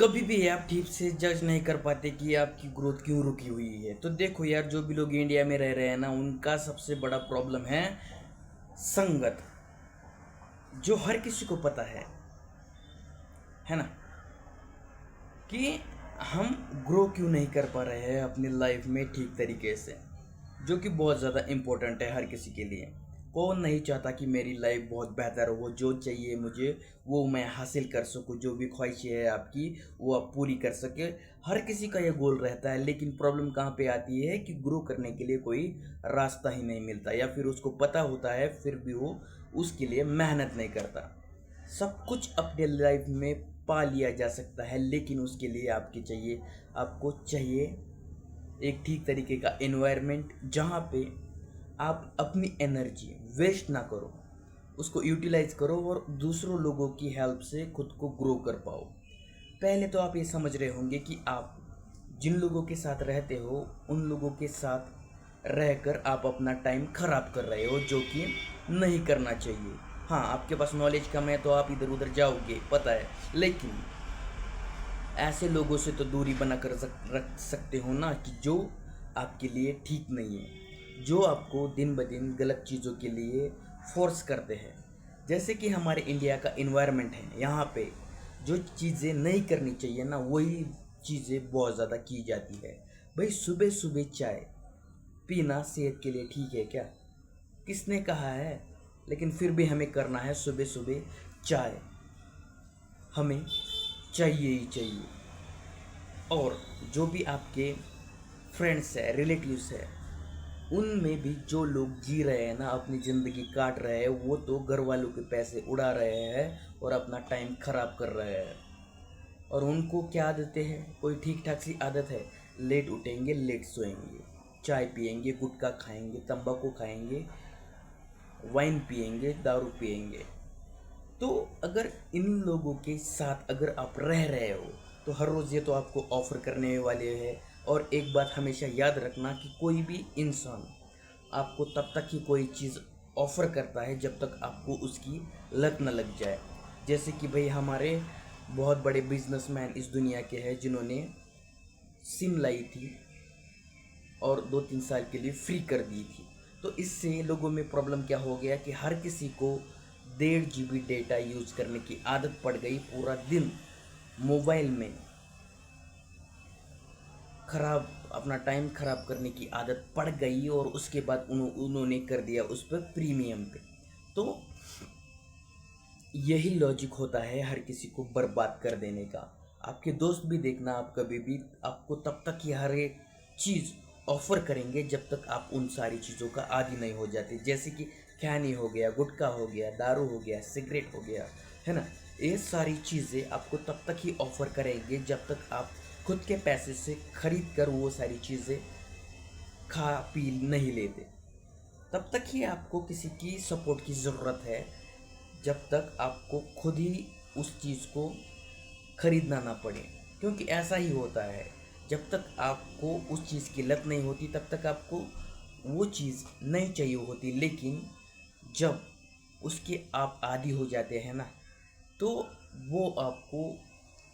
कभी भी आप ठीक से जज नहीं कर पाते कि आपकी ग्रोथ क्यों रुकी हुई है। तो देखो यार, जो भी लोग इंडिया में रह रहे हैं ना, उनका सबसे बड़ा प्रॉब्लम है संगत, जो हर किसी को पता है ना, कि हम ग्रो क्यों नहीं कर पा रहे हैं अपनी लाइफ में ठीक तरीके से, जो कि बहुत ज़्यादा इम्पोर्टेंट है हर किसी के लिए। कौन नहीं चाहता कि मेरी लाइफ बहुत बेहतर हो, जो चाहिए मुझे वो मैं हासिल कर सकूं, जो भी ख्वाहिशें है आपकी वो आप पूरी कर सके। हर किसी का ये गोल रहता है, लेकिन प्रॉब्लम कहाँ पे आती है कि ग्रो करने के लिए कोई रास्ता ही नहीं मिलता, या फिर उसको पता होता है फिर भी वो उसके लिए मेहनत नहीं करता। सब कुछ अपने लाइफ में पा लिया जा सकता है, लेकिन उसके लिए आपको चाहिए एक ठीक तरीके का एनवायरनमेंट, जहाँ पे आप अपनी एनर्जी वेस्ट ना करो, उसको यूटिलाइज करो और दूसरों लोगों की हेल्प से खुद को ग्रो कर पाओ। पहले तो आप ये समझ रहे होंगे कि आप जिन लोगों के साथ रहते हो उन लोगों के साथ रहकर आप अपना टाइम खराब कर रहे हो, जो कि नहीं करना चाहिए। हाँ, आपके पास नॉलेज कम है तो आप इधर उधर जाओगे, पता है, लेकिन ऐसे लोगों से तो दूरी बना कर रख सकते हो ना, कि जो आपके लिए ठीक नहीं है, जो आपको दिन ब दिन गलत चीज़ों के लिए फोर्स करते हैं। जैसे कि हमारे इंडिया का इन्वायरमेंट है, यहाँ पे जो चीज़ें नहीं करनी चाहिए ना, वही चीज़ें बहुत ज़्यादा की जाती है। भाई, सुबह सुबह चाय पीना सेहत के लिए ठीक है क्या? किसने कहा है? लेकिन फिर भी हमें करना है सुबह सुबह चाय, हमें चाहिए ही चाहिए। और जो भी आपके फ्रेंड्स है, रिलेटिव्स है, उनमें भी जो लोग जी रहे हैं ना, अपनी ज़िंदगी काट रहे हैं, वो तो घर वालों के पैसे उड़ा रहे हैं और अपना टाइम खराब कर रहे हैं। और उनको क्या आदतें हैं? कोई ठीक ठाक सी आदत है? लेट उठेंगे, लेट सोएंगे, चाय पिएंगे, गुटखा खाएंगे, तंबाकू खाएंगे, वाइन पिएंगे, दारू पिएंगे। तो अगर इन लोगों के साथ अगर आप रह रहे हो, तो हर रोज़ ये तो आपको ऑफ़र करने वाले हैं। और एक बात हमेशा याद रखना कि कोई भी इंसान आपको तब तक ही कोई चीज़ ऑफ़र करता है जब तक आपको उसकी लत न लग जाए। जैसे कि भाई, हमारे बहुत बड़े बिजनेसमैन इस दुनिया के हैं जिन्होंने सिम लाई थी और 2-3 साल के लिए फ्री कर दी थी। तो इससे लोगों में प्रॉब्लम क्या हो गया कि हर किसी को 1.5 GB डेटा यूज़ करने की आदत पड़ गई। पूरा दिन मोबाइल में खराब अपना टाइम खराब करने की आदत पड़ गई, और उसके बाद उन्होंने कर दिया उस पर प्रीमियम पे। तो यही लॉजिक होता है हर किसी को बर्बाद कर देने का। आपके दोस्त भी देखना, आप कभी भी आपको तब तक ही हर एक चीज़ ऑफ़र करेंगे जब तक आप उन सारी चीज़ों का आदी नहीं हो जाते। जैसे कि खैनी हो गया, गुटखा हो गया, दारू हो गया, सिगरेट हो गया, है ना। ये सारी चीज़ें आपको तब तक ही ऑफ़र करेंगे जब तक आप खुद के पैसे से खरीद कर वो सारी चीज़ें खा पी नहीं लेते। तब तक ही आपको किसी की सपोर्ट की ज़रूरत है, जब तक आपको खुद ही उस चीज़ को खरीदना ना पड़े। क्योंकि ऐसा ही होता है, जब तक आपको उस चीज़ की लत नहीं होती तब तक आपको वो चीज़ नहीं चाहिए होती, लेकिन जब उसके आप आदी हो जाते हैं ना, तो वो आपको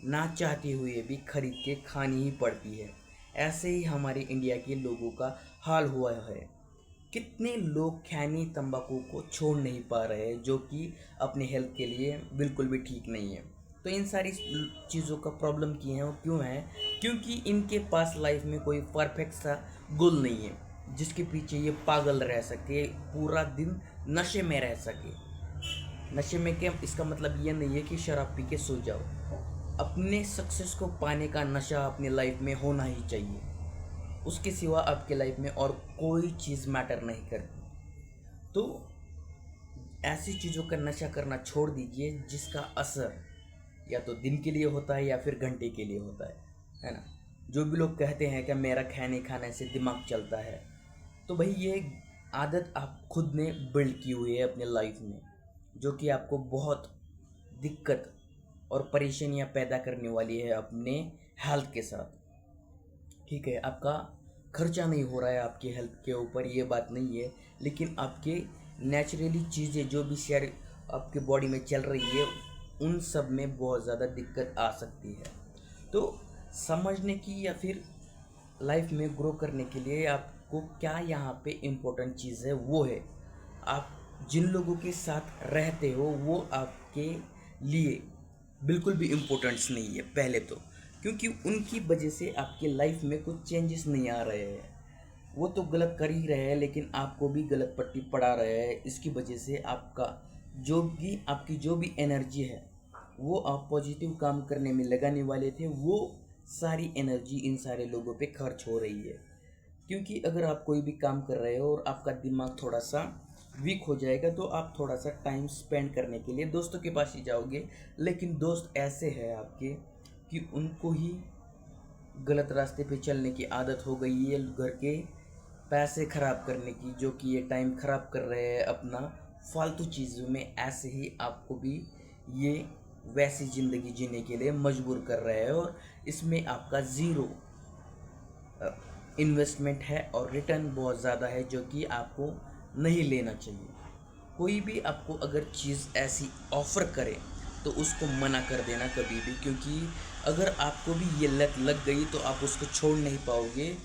ना चाहते हुए भी खरीद के खानी ही पड़ती है। ऐसे ही हमारे इंडिया के लोगों का हाल हुआ है। कितने लोग खैनी तंबाकू को छोड़ नहीं पा रहे हैं, जो कि अपने हेल्थ के लिए बिल्कुल भी ठीक नहीं है। तो इन सारी चीज़ों का प्रॉब्लम की है, वो क्यों है? क्योंकि इनके पास लाइफ में कोई परफेक्ट सा गोल नहीं है जिसके पीछे ये पागल रह सके, पूरा दिन नशे में रह सके। नशे में क्या, इसका मतलब ये नहीं है कि शराब पी के सो जाओ। अपने सक्सेस को पाने का नशा अपनी लाइफ में होना ही चाहिए, उसके सिवा आपके लाइफ में और कोई चीज़ मैटर नहीं करती। तो ऐसी चीज़ों का नशा करना छोड़ दीजिए जिसका असर या तो दिन के लिए होता है या फिर घंटे के लिए होता है ना। जो भी लोग कहते हैं कि मेरा खाने खाने से दिमाग चलता है, तो भाई ये आदत आप खुद ने बिल्ड की हुई है अपने लाइफ में, जो कि आपको बहुत दिक्कत और परेशानियां पैदा करने वाली है अपने हेल्थ के साथ। ठीक है, आपका खर्चा नहीं हो रहा है आपके हेल्थ के ऊपर, ये बात नहीं है, लेकिन आपके नेचुरली चीज़ें जो भी शेयर आपके बॉडी में चल रही है, उन सब में बहुत ज़्यादा दिक्कत आ सकती है। तो समझने की या फिर लाइफ में ग्रो करने के लिए आपको क्या यहाँ पे इम्पोर्टेंट चीज़ है वो है, आप जिन लोगों के साथ रहते हो वो आपके लिए बिल्कुल भी इम्पोर्टेंट्स नहीं है पहले तो, क्योंकि उनकी वजह से आपके लाइफ में कुछ चेंजेस नहीं आ रहे हैं। वो तो गलत कर ही रहे हैं लेकिन आपको भी गलत पट्टी पड़ा रहे हैं। इसकी वजह से आपकी जो भी एनर्जी है वो आप पॉजिटिव काम करने में लगाने वाले थे, वो सारी एनर्जी इन सारे लोगों पे खर्च हो रही है। क्योंकि अगर आप कोई भी काम कर रहे हो और आपका दिमाग थोड़ा सा वीक हो जाएगा तो आप थोड़ा सा टाइम स्पेंड करने के लिए दोस्तों के पास ही जाओगे, लेकिन दोस्त ऐसे हैं आपके कि उनको ही गलत रास्ते पे चलने की आदत हो गई है, घर के पैसे ख़राब करने की, जो कि ये टाइम ख़राब कर रहे हैं अपना फालतू चीज़ों में। ऐसे ही आपको भी ये वैसी ज़िंदगी जीने के लिए मजबूर कर रहे हैं और इसमें आपका ज़ीरो इन्वेस्टमेंट है और रिटर्न बहुत ज़्यादा है, जो कि आपको नहीं लेना चाहिए। कोई भी आपको अगर चीज़ ऐसी ऑफ़र करे तो उसको मना कर देना कभी भी, क्योंकि अगर आपको भी ये लत लग गई तो आप उसको छोड़ नहीं पाओगे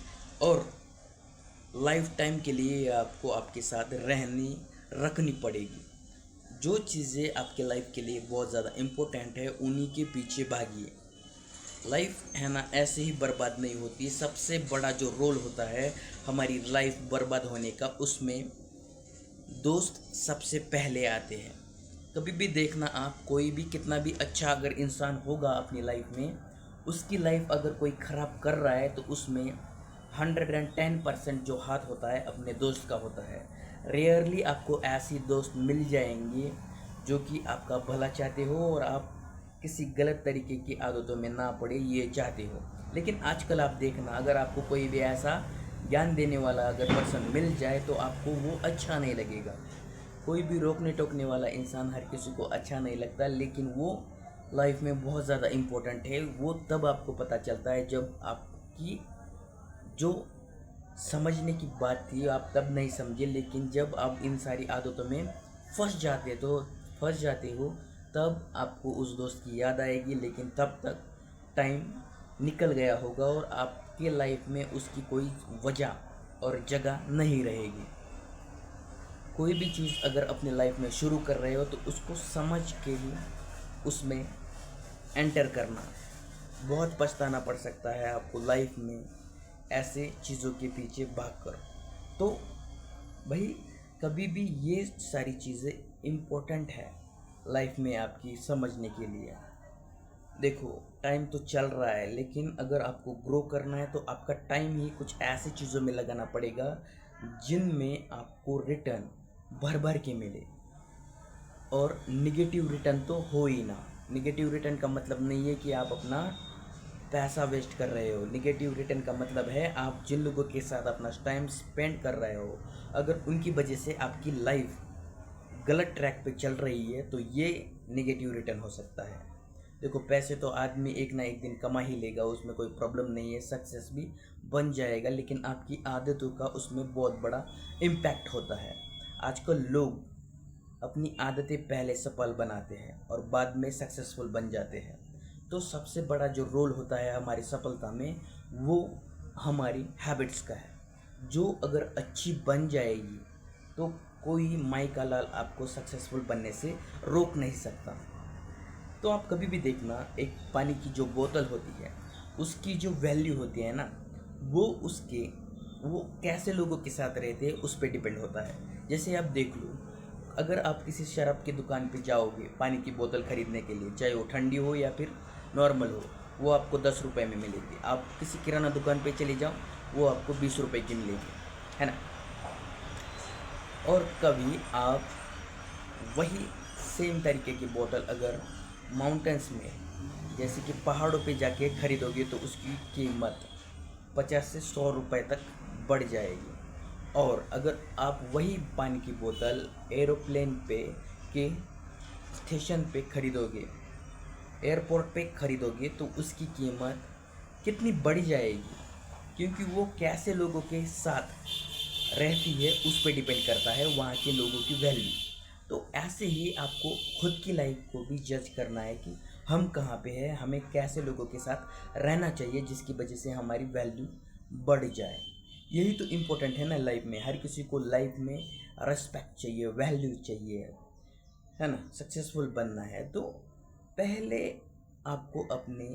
और लाइफ टाइम के लिए आपको आपके साथ रखनी पड़ेगी। जो चीज़ें आपके लाइफ के लिए बहुत ज़्यादा इम्पोर्टेंट है उन्हीं के पीछे भागिए। लाइफ है ना ऐसे ही बर्बाद नहीं होती। सबसे बड़ा जो रोल होता है हमारी लाइफ बर्बाद होने का, उसमें दोस्त सबसे पहले आते हैं। कभी भी देखना, आप कोई भी कितना भी अच्छा अगर इंसान होगा अपनी लाइफ में, उसकी लाइफ अगर कोई ख़राब कर रहा है तो उसमें 110% जो हाथ होता है अपने दोस्त का होता है। रेयरली आपको ऐसी दोस्त मिल जाएंगे जो कि आपका भला चाहते हो और आप किसी गलत तरीके की आदतों में ना पड़े ये चाहते हो। लेकिन आजकल आप देखना, अगर आपको कोई भी ऐसा ज्ञान देने वाला अगर पर्सन मिल जाए तो आपको वो अच्छा नहीं लगेगा। कोई भी रोकने टोकने वाला इंसान हर किसी को अच्छा नहीं लगता, लेकिन वो लाइफ में बहुत ज़्यादा इम्पोर्टेंट है। वो तब आपको पता चलता है जब आपकी जो समझने की बात थी आप तब नहीं समझे, लेकिन जब आप इन सारी आदतों में फंस जाते हो तब आपको उस दोस्त की याद आएगी। लेकिन तब तक टाइम निकल गया होगा और आपके लाइफ में उसकी कोई वजह और जगह नहीं रहेगी। कोई भी चीज़ अगर अपनी लाइफ में शुरू कर रहे हो तो उसको समझ के ही उसमें एंटर करना। बहुत पछताना पड़ सकता है आपको लाइफ में ऐसे चीज़ों के पीछे भागकर। तो भाई कभी भी ये सारी चीज़ें इम्पोर्टेंट है लाइफ में आपकी समझने के लिए। देखो टाइम तो चल रहा है, लेकिन अगर आपको ग्रो करना है तो आपका टाइम ही कुछ ऐसी चीज़ों में लगाना पड़ेगा जिनमें आपको रिटर्न भर भर के मिले। और निगेटिव रिटर्न तो हो ही ना। निगेटिव रिटर्न का मतलब नहीं है कि आप अपना पैसा वेस्ट कर रहे हो। निगेटिव रिटर्न का मतलब है आप जिन लोगों के साथ अपना टाइम स्पेंड कर रहे हो, अगर उनकी वजह से आपकी लाइफ गलत ट्रैक पे चल रही है तो ये नेगेटिव रिटर्न हो सकता है। देखो पैसे तो आदमी एक ना एक दिन कमा ही लेगा, उसमें कोई प्रॉब्लम नहीं है, सक्सेस भी बन जाएगा, लेकिन आपकी आदतों का उसमें बहुत बड़ा इम्पैक्ट होता है। आजकल लोग अपनी आदतें पहले सफल बनाते हैं और बाद में सक्सेसफुल बन जाते हैं। तो सबसे बड़ा जो रोल होता है हमारी सफलता में वो हमारी हैबिट्स का है, जो अगर अच्छी बन जाएगी तो कोई माई का लाल आपको सक्सेसफुल बनने से रोक नहीं सकता। तो आप कभी भी देखना, एक पानी की जो बोतल होती है उसकी जो वैल्यू होती है ना, वो कैसे लोगों के साथ रहते हैं उस पर डिपेंड होता है। जैसे आप देख लो, अगर आप किसी शराब की दुकान पे जाओगे पानी की बोतल ख़रीदने के लिए, चाहे वो ठंडी हो या फिर नॉर्मल हो, वो आपको 10 रुपये में मिलेगी। आप किसी किराना दुकान पे चले जाओ, वो आपको 20 रुपये की मिलेगी, है ना। और कभी आप वही सेम तरीके की बोतल अगर माउंटेन्स में, जैसे कि पहाड़ों पे जाके ख़रीदोगे तो उसकी कीमत 50 से 100 रुपये तक बढ़ जाएगी। और अगर आप वही पानी की बोतल एरोप्लेन पे के स्टेशन पे ख़रीदोगे, एयरपोर्ट पे ख़रीदोगे तो उसकी कीमत कितनी बढ़ जाएगी, क्योंकि वो कैसे लोगों के साथ रहती है उस पर डिपेंड करता है वहाँ के लोगों की वैल्यू। तो ऐसे ही आपको खुद की लाइफ को भी जज करना है कि हम कहाँ पे है, हमें कैसे लोगों के साथ रहना चाहिए जिसकी वजह से हमारी वैल्यू बढ़ जाए। यही तो इम्पोर्टेंट है ना लाइफ में। हर किसी को लाइफ में रेस्पेक्ट चाहिए, वैल्यू चाहिए, है ना। सक्सेसफुल बनना है तो पहले आपको अपने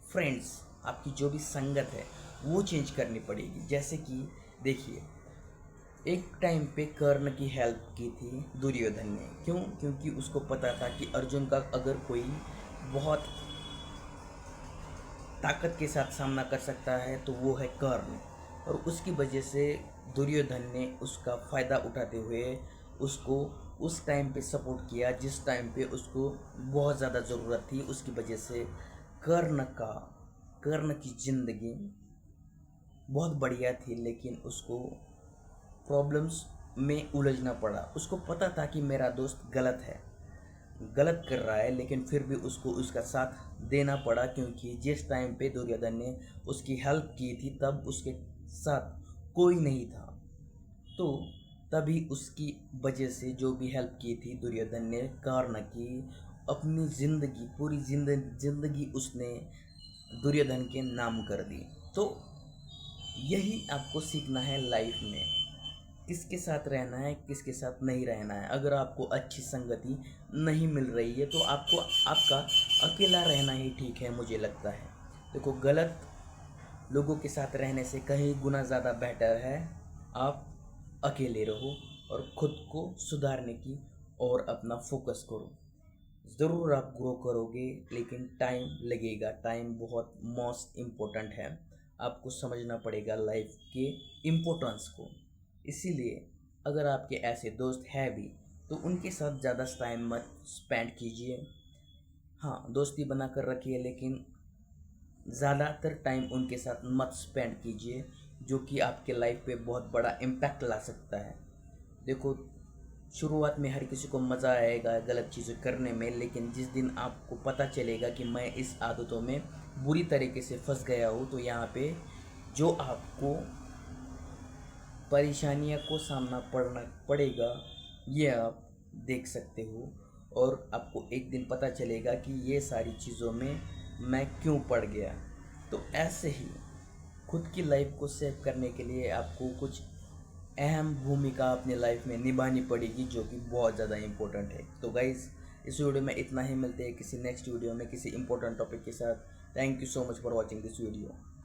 फ्रेंड्स, आपकी जो भी संगत है वो चेंज करनी पड़ेगी। जैसे कि देखिए, एक टाइम पे कर्ण की हेल्प की थी दुर्योधन ने। क्यों? क्योंकि उसको पता था कि अर्जुन का अगर कोई बहुत ताकत के साथ सामना कर सकता है तो वो है कर्ण। और उसकी वजह से दुर्योधन ने उसका फ़ायदा उठाते हुए उसको उस टाइम पे सपोर्ट किया जिस टाइम पे उसको बहुत ज़्यादा ज़रूरत थी। उसकी वजह से कर्ण की ज़िंदगी बहुत बढ़िया थी, लेकिन उसको प्रॉब्लम्स में उलझना पड़ा। उसको पता था कि मेरा दोस्त गलत कर रहा है, लेकिन फिर भी उसको उसका साथ देना पड़ा, क्योंकि जिस टाइम पे दुर्योधन ने उसकी हेल्प की थी तब उसके साथ कोई नहीं था। तो तभी उसकी वजह से जो भी हेल्प की थी दुर्योधन ने कर्ण की, अपनी ज़िंदगी पूरी जिंदगी उसने दुर्योधन के नाम कर दी। तो यही आपको सीखना है लाइफ में, किसके साथ रहना है, किसके साथ नहीं रहना है। अगर आपको अच्छी संगति नहीं मिल रही है तो आपको आपका अकेला रहना ही ठीक है, मुझे लगता है। देखो, गलत लोगों के साथ रहने से कहीं गुना ज़्यादा बेटर है आप अकेले रहो और ख़ुद को सुधारने की और अपना फोकस करो। ज़रूर आप ग्रो करोगे, लेकिन टाइम लगेगा। टाइम बहुत मोस्ट इम्पोर्टेंट है। आपको समझना पड़ेगा लाइफ के इम्पोर्टेंस को। इसीलिए अगर आपके ऐसे दोस्त हैं भी तो उनके साथ ज़्यादा टाइम मत स्पेंड कीजिए। हाँ, दोस्ती बना कर रखिए, लेकिन ज़्यादातर टाइम उनके साथ मत स्पेंड कीजिए, जो कि आपके लाइफ पे बहुत बड़ा इम्पैक्ट ला सकता है। देखो, शुरुआत में हर किसी को मज़ा आएगा गलत चीज़ें करने में, लेकिन जिस दिन आपको पता चलेगा कि मैं इस आदतों में बुरी तरीके से फंस गया हूँ, तो यहाँ पे जो आपको परेशानियों को सामना पड़ना पड़ेगा ये आप देख सकते हो। और आपको एक दिन पता चलेगा कि ये सारी चीज़ों में मैं क्यों पड़ गया। तो ऐसे ही खुद की लाइफ को सेव करने के लिए आपको कुछ अहम भूमिका अपनी लाइफ में निभानी पड़ेगी, जो कि बहुत ज़्यादा इम्पोर्टेंट है। तो गाइज़, इस वीडियो में इतना ही। मिलते हैं किसी नेक्स्ट वीडियो में किसी इम्पोर्टेंट टॉपिक के साथ। Thank you so much for watching this video.